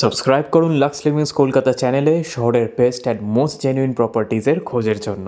Subscribe করুন lux লিভিংস Kolkata চ্যানেলে শহরের বেস্ট অ্যান্ড মোস্ট জেনুইন প্রপার্টিজের খোঁজের জন্য।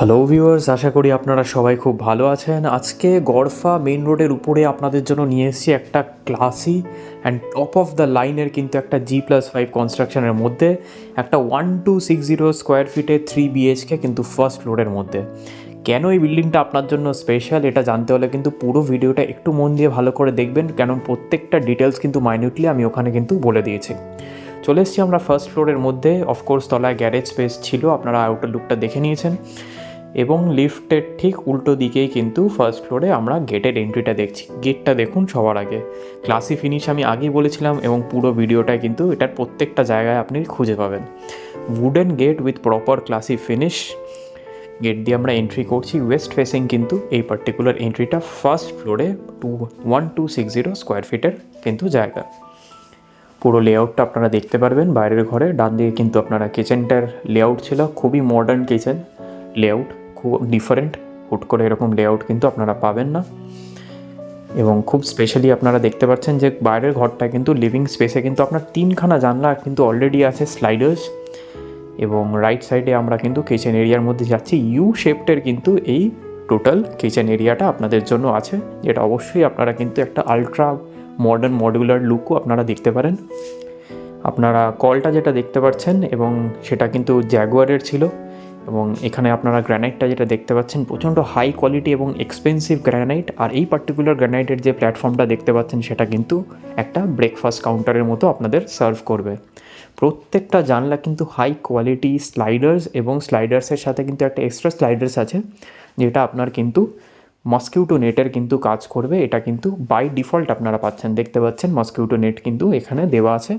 হ্যালো ভিউয়ার্স, আশা করি আপনারা সবাই খুব ভালো আছেন। আজকে গড়ফা মেইন রোডের উপরে আপনাদের জন্য নিয়ে এসেছি একটা classy and top of the লাইনের কিন্তু একটা G+5 কনস্ট্রাকশনের মধ্যে একটা 1260 স্কোয়ার ফিটে 3 BHK কিন্তু ফার্স্ট ফ্লোরের মধ্যে। কেন এই বিল্ডিংটা আপনার জন্য স্পেশাল এটা জানতে হলে কিন্তু পুরো ভিডিওটা একটু মন দিয়ে ভালো করে দেখবেন, কারণ প্রত্যেকটা ডিটেলস কিন্তু মাইনিউটলি আমি ওখানে কিন্তু বলে দিয়েছি। চলে এসেছি আমরা ফার্স্ট ফ্লোরের মধ্যে। অফকোর্স তলায় গ্যারেজ স্পেস ছিল, আপনারা আউটার লুকটা দেখে নিয়েছেন, এবং লিফটের ঠিক উল্টো দিকেই কিন্তু ফার্স্ট ফ্লোরে আমরা গেটের এন্ট্রিটা দেখছি। গেটটা দেখুন সবার আগে, ক্লাসি ফিনিশ আমি আগেই বলেছিলাম, এবং পুরো ভিডিওটায় কিন্তু এটার প্রত্যেকটা জায়গায় আপনি খুঁজে পাবেন। Wooden gate with proper classy finish. Gate দিয়ে আমরা এন্ট্রি করছি, ওয়েস্ট ফেসিং কিন্তু এই পার্টিকুলার এন্ট্রিটা ফার্স্ট ফ্লোরে 1260 স্কোয়ার ফিটের কিন্তু জায়গা। পুরো লেআউটটা আপনারা দেখতে পারবেন বাইরের ঘরে। ডান দিকে কিন্তু আপনারা কিচেনটার লেআউট ছিল, খুবই মডার্ন কিচেন লেআউট, খুব ডিফারেন্ট। হুট করে এরকম লেআউট কিন্তু আপনারা পাবেন না, এবং খুব স্পেশালি আপনারা দেখতে পাচ্ছেন যে বাইরের ঘরটা কিন্তু লিভিং স্পেসে কিন্তু আপনার 3খানা জানলা কিন্তু অলরেডি আছে, স্লাইডার্স, এবং রাইট সাইডে আমরা কিন্তু কিচেন এরিয়ার মধ্যে যাচ্ছি। ইউ শেপটের কিন্তু এই টোটাল কিচেন এরিয়াটা আপনাদের জন্য আছে, যেটা অবশ্যই আপনারা কিন্তু একটা আলট্রা মডার্ন মডিউলার লুকও আপনারা দেখতে পারেন। আপনারা কলটা যেটা দেখতে পাচ্ছেন এবং সেটা কিন্তু জ্যাগুয়ারের ছিল, এবং এখানে আপনারা গ্রানাইটটা যেটা দেখতে পাচ্ছেন প্রচণ্ড হাই কোয়ালিটি এবং এক্সপেন্সিভ গ্রানাইট। আর এই পার্টিকুলার গ্রানাইটের যে প্ল্যাটফর্মটা দেখতে পাচ্ছেন সেটা কিন্তু একটা ব্রেকফাস্ট কাউন্টারের মতো আপনাদের সার্ভ করবে। প্রত্যেকটা জানলা কিন্তু হাই কোয়ালিটি স্লাইডার্স, এবং স্লাইডার্সের সাথে কিন্তু একটা এক্সট্রা স্লাইডার্স আছে যেটা আপনার কিন্তু মসকিউটো নেটের কিন্তু কাজ করবে। এটা কিন্তু বাই ডিফল্ট আপনারা পাচ্ছেন, দেখতে পাচ্ছেন মসকিউটো নেট কিন্তু এখানে দেওয়া আছে।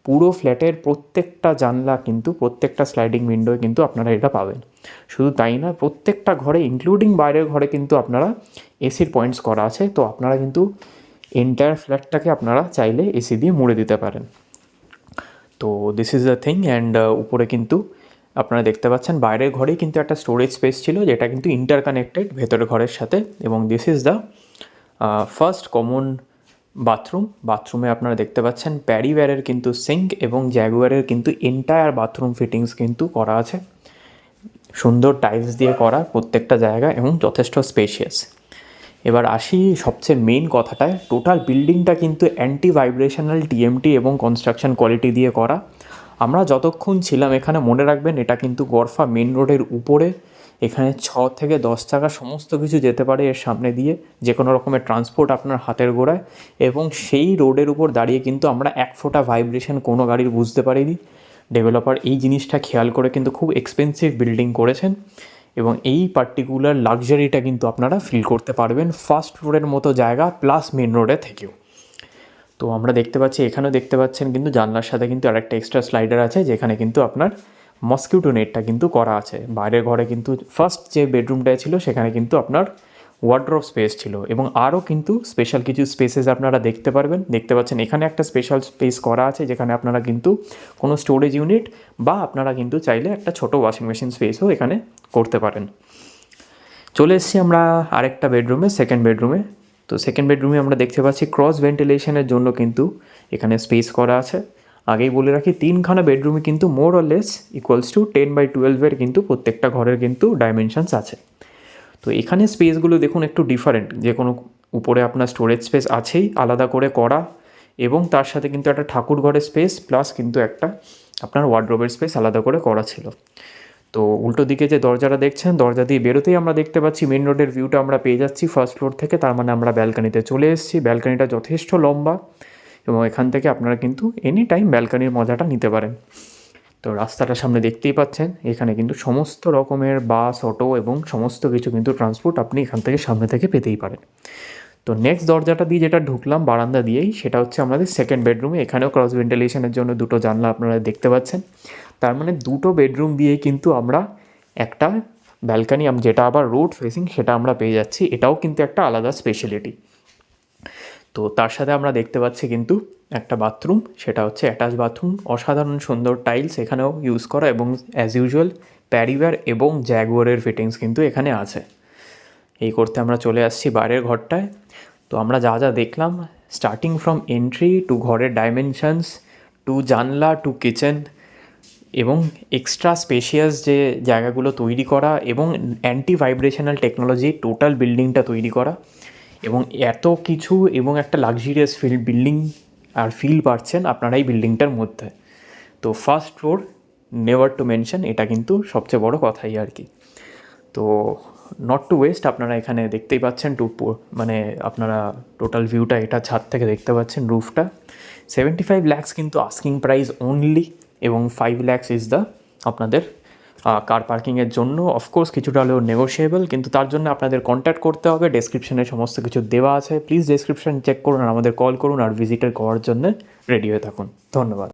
পুরো ফ্ল্যাটের প্রত্যেকটা জানলা কিন্তু প্রত্যেকটা স্লাইডিং উইন্ডোয় কিন্তু আপনারা এটা পাবেন। শুধু তাই না, প্রত্যেকটা ঘরে ইনক্লুডিং বাইরের ঘরে কিন্তু আপনারা এসির পয়েন্টস করা আছে। তো আপনারা কিন্তু এন্টায়ার ফ্ল্যাটটাকে আপনারা চাইলে এসি দিয়ে মুড়ে দিতে পারেন। তো this is the thing. And উপরে কিন্তু আপনারা দেখতে পাচ্ছেন বাইরের ঘরেই কিন্তু একটা স্টোরেজ স্পেস ছিল, যেটা কিন্তু ইন্টারকানেক্টেড ভেতরের ঘরের সাথে। এবং this is the first common বাথরুমে আপনারা দেখতে পাচ্ছেন প্যারিওয়্যারের কিন্তু সিঙ্ক এবং জ্যাগুয়ারের কিন্তু এন্টায়ার বাথরুম ফিটিংস কিন্তু করা আছে, সুন্দর টাইলস দিয়ে করা প্রত্যেকটা জায়গা, এবং যথেষ্ট স্পেশিয়াস। এবার আসি সবচেয়ে মেইন কথাটায়। টোটাল বিল্ডিংটা কিন্তু অ্যান্টি ভাইব্রেশনাল টিএমটি এবং কনস্ট্রাকশন কোয়ালিটি দিয়ে করা। আমরা যতক্ষণ ছিলাম এখানে, মনে রাখবেন এটা কিন্তু গড়ফা মেন রোডের উপরে। এখানে 6 থেকে 10 চাকা সমস্ত কিছু যেতে পারে এর সামনে দিয়ে, যে কোনো রকমের ট্রান্সপোর্ট আপনার হাতের গোড়ায়। এবং সেই রোডের উপর দাঁড়িয়ে কিন্তু আমরা এক ফোঁটা ভাইব্রেশন কোনো গাড়ির বুঝতে পারিনি। ডেভেলপার এই জিনিসটা খেয়াল করে কিন্তু খুব এক্সপেন্সিভ বিল্ডিং করেছেন, এবং এই পার্টিকুলার লাক্সারিটা কিন্তু আপনারা ফিল করতে পারবেন ফার্স্ট ফ্লোরের মতো জায়গা প্লাস মেন রোডে থেকেও। তো আমরা দেখতে পাচ্ছি, এখানেও দেখতে পাচ্ছেন কিন্তু জানলার সাথে কিন্তু আরেকটা এক্সট্রা স্লাইডার আছে, যেখানে কিন্তু আপনার মসকিউটো নেটটা কিন্তু করা আছে। বাইরের ঘরে কিন্তু ফার্স্ট যে বেডরুমটা ছিল সেখানে কিন্তু আপনার ওয়ার্ড্রোব স্পেস ছিল, এবং আরও কিন্তু স্পেশাল কিছু স্পেসেস আপনারা দেখতে পারবেন। দেখতে পাচ্ছেন এখানে একটা স্পেশাল স্পেস করা আছে, যেখানে আপনারা কিন্তু কোনো স্টোরেজ ইউনিট বা আপনারা কিন্তু চাইলে একটা ছোটো ওয়াশিং মেশিন স্পেসও এখানে করতে পারেন। চলে এসেছি আমরা আরেকটা বেডরুমে, সেকেন্ড বেডরুমে। তো সেকেন্ড বেডরুমে আমরা দেখতে পাচ্ছি ক্রস ভেন্টিলেশনের জন্য কিন্তু এখানে স্পেস করা আছে। আগেই বলে রাখি 3খানা বেডরুমে কিন্তু more or less equals to 10/12 কিন্তু প্রত্যেকটা ঘরের কিন্তু ডাইমেনশনস আছে। তো এখানে স্পেসগুলো দেখুন একটু ডিফারেন্ট, যে কোনো উপরে আপনার স্টোরেজ স্পেস আছেই আলাদা করে করা, এবং তার সাথে কিন্তু একটা ঠাকুর ঘরের স্পেস প্লাস কিন্তু একটা আপনার ওয়ার্ডরোবের স্পেস আলাদা করে করা ছিল। তো উল্টো দিকে যে দরজাটা দেখছেন, দরজা দিয়ে বেরোতেই আমরা দেখতে পাচ্ছি মেন রোডের ভিউটা আমরা পেয়ে যাচ্ছি ফার্স্ট ফ্লোর থেকে। তার মানে আমরা ব্যালকানিতে চলে এসেছি। ব্যালকানিটা যথেষ্ট লম্বা, এবং এখান থেকে আপনারা কিন্তু এনি টাইম ব্যালকনির মজাটা নিতে পারেন। তো রাস্তাটার সামনে দেখতেই পাচ্ছেন, এখানে কিন্তু সমস্ত রকমের বাস, অটো এবং সমস্ত কিছু কিন্তু ট্রান্সপোর্ট আপনি এখান থেকে সামনে থেকে পেতেই পারেন। তো নেক্সট দরজাটা দিয়ে যেটা ঢুকলাম বারান্দা দিয়েই, সেটা হচ্ছে আমাদের সেকেন্ড বেডরুমে। এখানেও ক্রস ভেন্টিলেশনের জন্য দুটো জানলা আপনারা দেখতে পাচ্ছেন। তার মানে দুটো বেডরুম দিয়েই কিন্তু আমরা একটা ব্যালকনি, যেটা আবার রোড ফেসিং, সেটা আমরা পেয়ে যাচ্ছি। এটাও কিন্তু একটা আলাদা স্পেশালিটি। তো তার সাথে আমরা দেখতে পাচ্ছি কিন্তু একটা বাথরুম, সেটা হচ্ছে অ্যাটাচ বাথরুম, অসাধারণ সুন্দর টাইলস এখানেও ইউজ করা, এবং অ্যাজ ইউজুয়াল প্যারিওয়ার এবং জ্যাগুয়ারের ফিটিংস কিন্তু এখানে আছে। এই করতে আমরা চলে আসছি বাইরের ঘরটায়। তো আমরা যা যা দেখলাম, স্টার্টিং ফ্রম এন্ট্রি টু ঘরের ডাইমেনশনস টু জানলা টু কিচেন, এবং এক্সট্রা স্পেশিয়াস যে জায়গাগুলো তৈরি করা, এবং অ্যান্টি ভাইব্রেশনাল টেকনোলজি টোটাল বিল্ডিংটা তৈরি করা, এবং এত কিছু, এবং একটা লাক্সারিয়াস বিল্ডিং আর ফিল পাচ্ছেন আপনারা এই বিল্ডিংটার মধ্যে। তো first floor never two mention, এটা কিন্তু সবচেয়ে বড় কথাই আর কি। তো নট টু ওয়েস্ট, আপনারা এখানে দেখতেই পাচ্ছেন মানে আপনারা টোটাল ভিউটা এটা ছাদ থেকে দেখতে পাচ্ছেন, রুফটা। 75 lakhs কিন্তু আস্কিং প্রাইস অনলি, এবং 5 lakhs ইজ দ্য আপনাদের কার পার্কিংয়ের জন্য। অফকোর্স কিছুটা হলেও নেগোশিয়েবল, কিন্তু তার জন্য আপনাদের কন্ট্যাক্ট করতে হবে। ডেসক্রিপশনে সমস্ত কিছু দেওয়া আছে, প্লিজ ডেসক্রিপশন চেক করুন, আর আমাদের কল করুন, আর ভিজিটার করার জন্য রেডি হয়ে থাকুন। ধন্যবাদ।